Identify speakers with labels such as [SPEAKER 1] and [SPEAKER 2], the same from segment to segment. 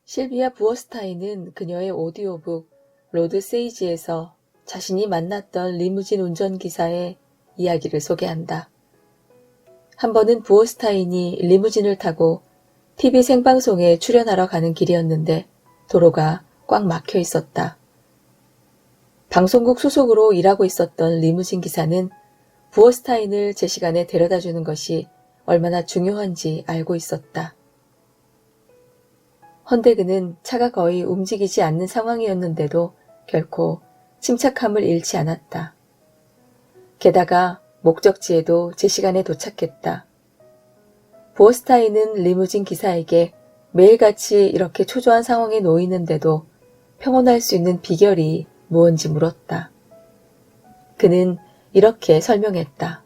[SPEAKER 1] 실비아 부어스타인은 그녀의 오디오북 로드 세이지에서 자신이 만났던 리무진 운전기사의 이야기를 소개한다. 한 번은 부어스타인이 리무진을 타고 TV 생방송에 출연하러 가는 길이었는데 도로가 꽉 막혀 있었다. 방송국 소속으로 일하고 있었던 리무진 기사는 부어스타인을 제 시간에 데려다 주는 것이 얼마나 중요한지 알고 있었다. 헌데 그는 차가 거의 움직이지 않는 상황이었는데도 결코 침착함을 잃지 않았다. 게다가 목적지에도 제 시간에 도착했다. 부어스타인은 리무진 기사에게 매일같이 이렇게 초조한 상황에 놓이는데도 평온할 수 있는 비결이 무언지 물었다. 그는 이렇게 설명했다.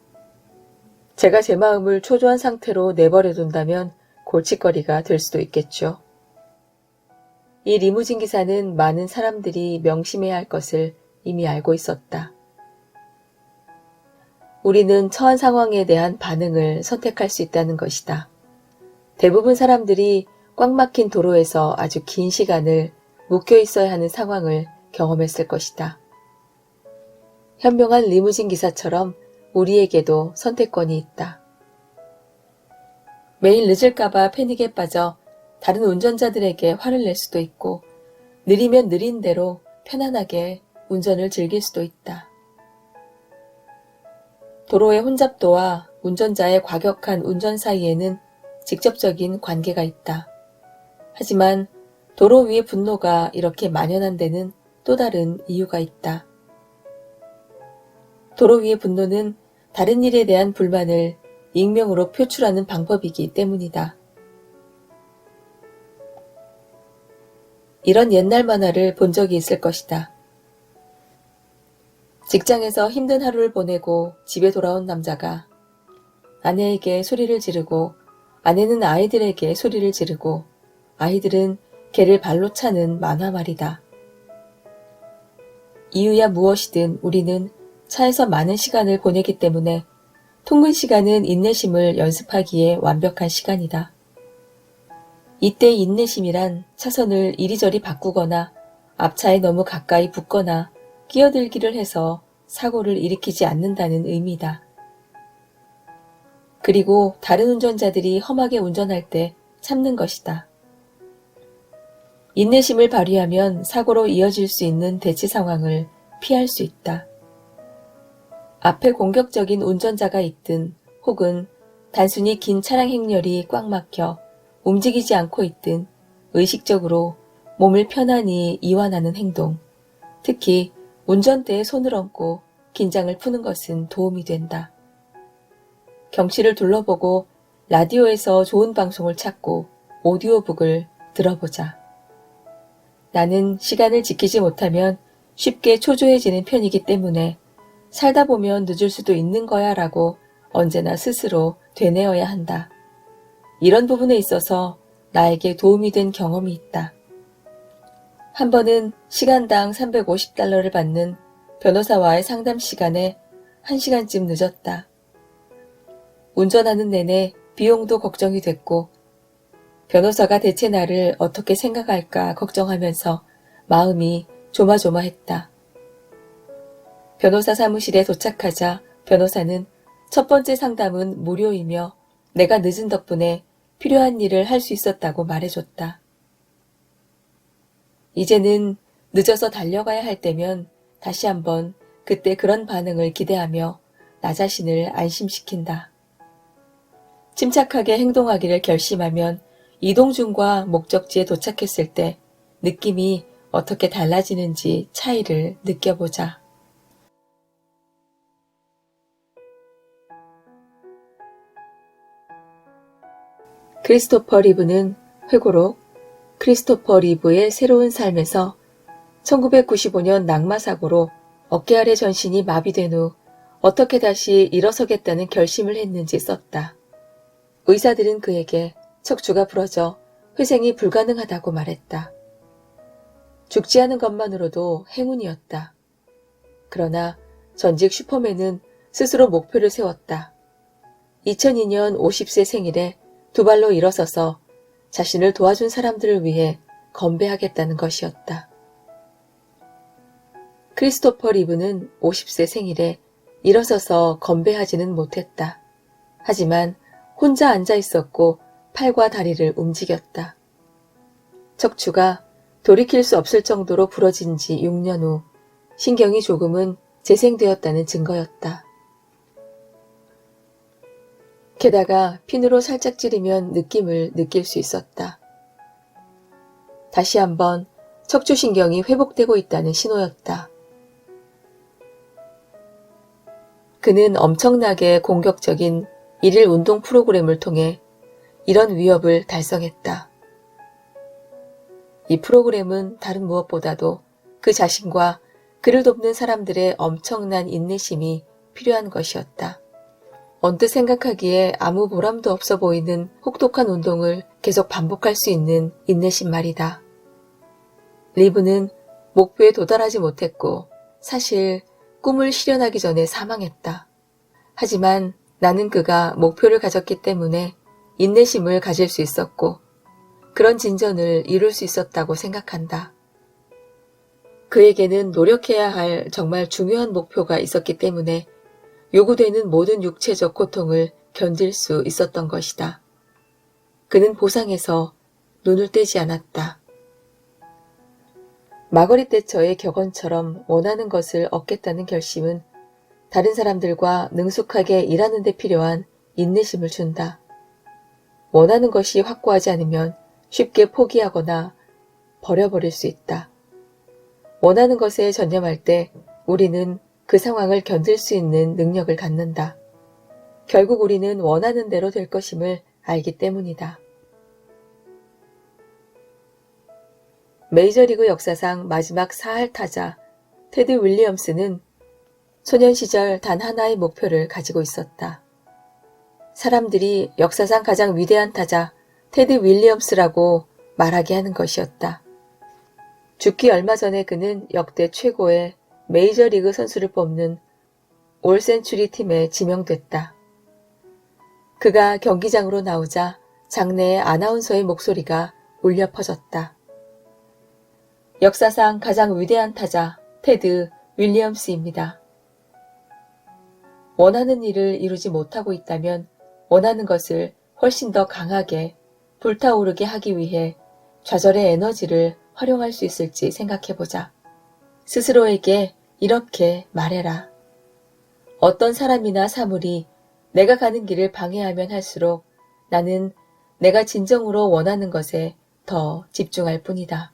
[SPEAKER 1] 제가 제 마음을 초조한 상태로 내버려 둔다면 골칫거리가 될 수도 있겠죠. 이 리무진 기사는 많은 사람들이 명심해야 할 것을 이미 알고 있었다. 우리는 처한 상황에 대한 반응을 선택할 수 있다는 것이다. 대부분 사람들이 꽉 막힌 도로에서 아주 긴 시간을 묶여 있어야 하는 상황을 경험했을 것이다. 현명한 리무진 기사처럼 우리에게도 선택권이 있다. 매일 늦을까봐 패닉에 빠져 다른 운전자들에게 화를 낼 수도 있고 느리면 느린 대로 편안하게 운전을 즐길 수도 있다. 도로의 혼잡도와 운전자의 과격한 운전 사이에는 직접적인 관계가 있다. 하지만 도로 위의 분노가 이렇게 만연한 데는 또 다른 이유가 있다. 도로 위의 분노는 다른 일에 대한 불만을 익명으로 표출하는 방법이기 때문이다. 이런 옛날 만화를 본 적이 있을 것이다. 직장에서 힘든 하루를 보내고 집에 돌아온 남자가 아내에게 소리를 지르고 아내는 아이들에게 소리를 지르고 아이들은 개를 발로 차는 만화 말이다. 이유야 무엇이든 우리는 차에서 많은 시간을 보내기 때문에 통근 시간은 인내심을 연습하기에 완벽한 시간이다. 이때 인내심이란 차선을 이리저리 바꾸거나 앞차에 너무 가까이 붙거나 끼어들기를 해서 사고를 일으키지 않는다는 의미다. 그리고 다른 운전자들이 험하게 운전할 때 참는 것이다. 인내심을 발휘하면 사고로 이어질 수 있는 대치 상황을 피할 수 있다. 앞에 공격적인 운전자가 있든 혹은 단순히 긴 차량 행렬이 꽉 막혀 움직이지 않고 있든 의식적으로 몸을 편안히 이완하는 행동, 특히 운전대에 손을 얹고 긴장을 푸는 것은 도움이 된다. 경치를 둘러보고 라디오에서 좋은 방송을 찾고 오디오북을 들어보자. 나는 시간을 지키지 못하면 쉽게 초조해지는 편이기 때문에 살다 보면 늦을 수도 있는 거야 라고 언제나 스스로 되뇌어야 한다. 이런 부분에 있어서 나에게 도움이 된 경험이 있다. 한 번은 시간당 $350를 받는 변호사와의 상담 시간에 1시간쯤 늦었다. 운전하는 내내 비용도 걱정이 됐고 변호사가 대체 나를 어떻게 생각할까 걱정하면서 마음이 조마조마했다. 변호사 사무실에 도착하자 변호사는 첫 번째 상담은 무료이며 내가 늦은 덕분에 필요한 일을 할 수 있었다고 말해줬다. 이제는 늦어서 달려가야 할 때면 다시 한번 그때 그런 반응을 기대하며 나 자신을 안심시킨다. 침착하게 행동하기를 결심하면 이동 중과 목적지에 도착했을 때 느낌이 어떻게 달라지는지 차이를 느껴보자. 크리스토퍼 리브는 회고록 크리스토퍼 리브의 새로운 삶에서 1995년 낙마사고로 어깨 아래 전신이 마비된 후 어떻게 다시 일어서겠다는 결심을 했는지 썼다. 의사들은 그에게 척추가 부러져 회생이 불가능하다고 말했다. 죽지 않은 것만으로도 행운이었다. 그러나 전직 슈퍼맨은 스스로 목표를 세웠다. 2002년 50세 생일에 두 발로 일어서서 자신을 도와준 사람들을 위해 건배하겠다는 것이었다. 크리스토퍼 리브는 50세 생일에 일어서서 건배하지는 못했다. 하지만 혼자 앉아 있었고 팔과 다리를 움직였다. 척추가 돌이킬 수 없을 정도로 부러진 지 6년 후 신경이 조금은 재생되었다는 증거였다. 게다가 핀으로 살짝 찌르면 느낌을 느낄 수 있었다. 다시 한번 척추신경이 회복되고 있다는 신호였다. 그는 엄청나게 공격적인 일일 운동 프로그램을 통해 이런 위협을 달성했다. 이 프로그램은 다른 무엇보다도 그 자신과 그를 돕는 사람들의 엄청난 인내심이 필요한 것이었다. 언뜻 생각하기에 아무 보람도 없어 보이는 혹독한 운동을 계속 반복할 수 있는 인내심 말이다. 리브는 목표에 도달하지 못했고 사실 꿈을 실현하기 전에 사망했다. 하지만 나는 그가 목표를 가졌기 때문에 인내심을 가질 수 있었고 그런 진전을 이룰 수 있었다고 생각한다. 그에게는 노력해야 할 정말 중요한 목표가 있었기 때문에 요구되는 모든 육체적 고통을 견딜 수 있었던 것이다. 그는 보상에서 눈을 떼지 않았다. 마거릿 대처의 격언처럼 원하는 것을 얻겠다는 결심은 다른 사람들과 능숙하게 일하는 데 필요한 인내심을 준다. 원하는 것이 확고하지 않으면 쉽게 포기하거나 버려버릴 수 있다. 원하는 것에 전념할 때 우리는 그 상황을 견딜 수 있는 능력을 갖는다. 결국 우리는 원하는 대로 될 것임을 알기 때문이다. 메이저리그 역사상 마지막 4할 타자 테드 윌리엄스는 소년 시절 단 하나의 목표를 가지고 있었다. 사람들이 역사상 가장 위대한 타자 테드 윌리엄스라고 말하게 하는 것이었다. 죽기 얼마 전에 그는 역대 최고의 메이저리그 선수를 뽑는 올 센츄리 팀에 지명됐다. 그가 경기장으로 나오자 장내의 아나운서의 목소리가 울려 퍼졌다. 역사상 가장 위대한 타자 테드 윌리엄스입니다. 원하는 일을 이루지 못하고 있다면 원하는 것을 훨씬 더 강하게 불타오르게 하기 위해 좌절의 에너지를 활용할 수 있을지 생각해보자. 스스로에게 이렇게 말해라. 어떤 사람이나 사물이 내가 가는 길을 방해하면 할수록 나는 내가 진정으로 원하는 것에 더 집중할 뿐이다.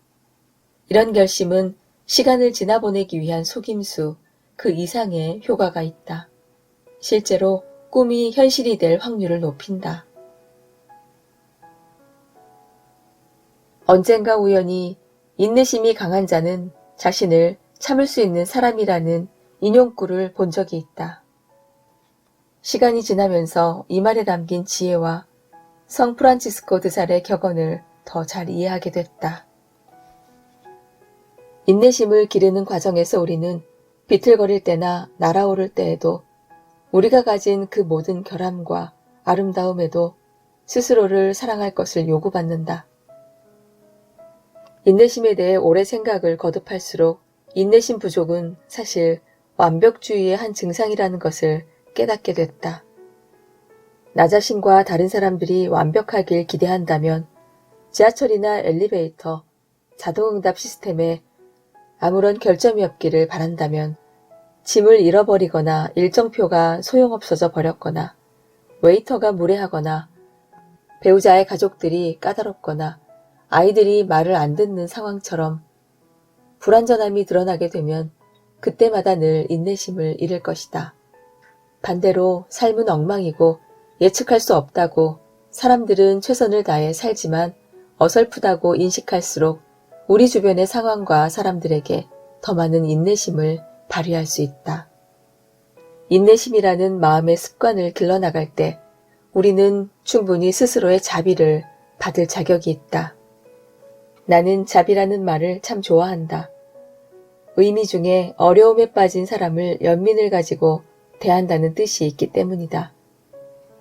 [SPEAKER 1] 이런 결심은 시간을 지나보내기 위한 속임수 그 이상의 효과가 있다. 실제로 꿈이 현실이 될 확률을 높인다. 언젠가 우연히 인내심이 강한 자는 자신을 참을 수 있는 사람이라는 인용구를 본 적이 있다. 시간이 지나면서 이 말에 담긴 지혜와 성 프란치스코 드살의 격언을 더 잘 이해하게 됐다. 인내심을 기르는 과정에서 우리는 비틀거릴 때나 날아오를 때에도 우리가 가진 그 모든 결함과 아름다움에도 스스로를 사랑할 것을 요구받는다. 인내심에 대해 오래 생각을 거듭할수록 인내심 부족은 사실 완벽주의의 한 증상이라는 것을 깨닫게 됐다. 나 자신과 다른 사람들이 완벽하길 기대한다면 지하철이나 엘리베이터, 자동응답 시스템에 아무런 결점이 없기를 바란다면 짐을 잃어버리거나 일정표가 소용없어져 버렸거나 웨이터가 무례하거나 배우자의 가족들이 까다롭거나 아이들이 말을 안 듣는 상황처럼 불완전함이 드러나게 되면 그때마다 늘 인내심을 잃을 것이다. 반대로 삶은 엉망이고 예측할 수 없다고 사람들은 최선을 다해 살지만 어설프다고 인식할수록 우리 주변의 상황과 사람들에게 더 많은 인내심을 발휘할 수 있다. 인내심이라는 마음의 습관을 길러나갈 때 우리는 충분히 스스로의 자비를 받을 자격이 있다. 나는 자비라는 말을 참 좋아한다. 의미 중에 어려움에 빠진 사람을 연민을 가지고 대한다는 뜻이 있기 때문이다.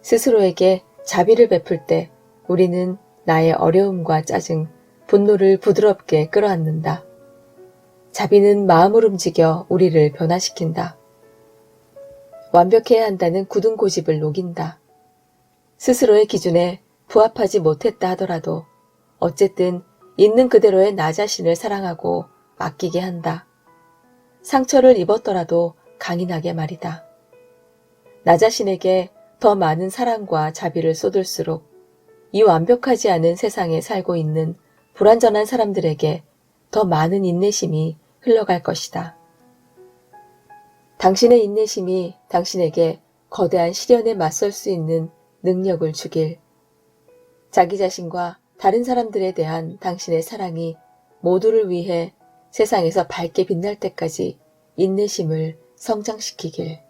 [SPEAKER 1] 스스로에게 자비를 베풀 때 우리는 나의 어려움과 짜증, 분노를 부드럽게 끌어안는다. 자비는 마음을 움직여 우리를 변화시킨다. 완벽해야 한다는 굳은 고집을 녹인다. 스스로의 기준에 부합하지 못했다 하더라도 어쨌든 있는 그대로의 나 자신을 사랑하고 아끼게 한다. 상처를 입었더라도 강인하게 말이다. 나 자신에게 더 많은 사랑과 자비를 쏟을수록 이 완벽하지 않은 세상에 살고 있는 불완전한 사람들에게 더 많은 인내심이 흘러갈 것이다. 당신의 인내심이 당신에게 거대한 시련에 맞설 수 있는 능력을 주길. 자기 자신과 다른 사람들에 대한 당신의 사랑이 모두를 위해 세상에서 밝게 빛날 때까지 인내심을 성장시키길.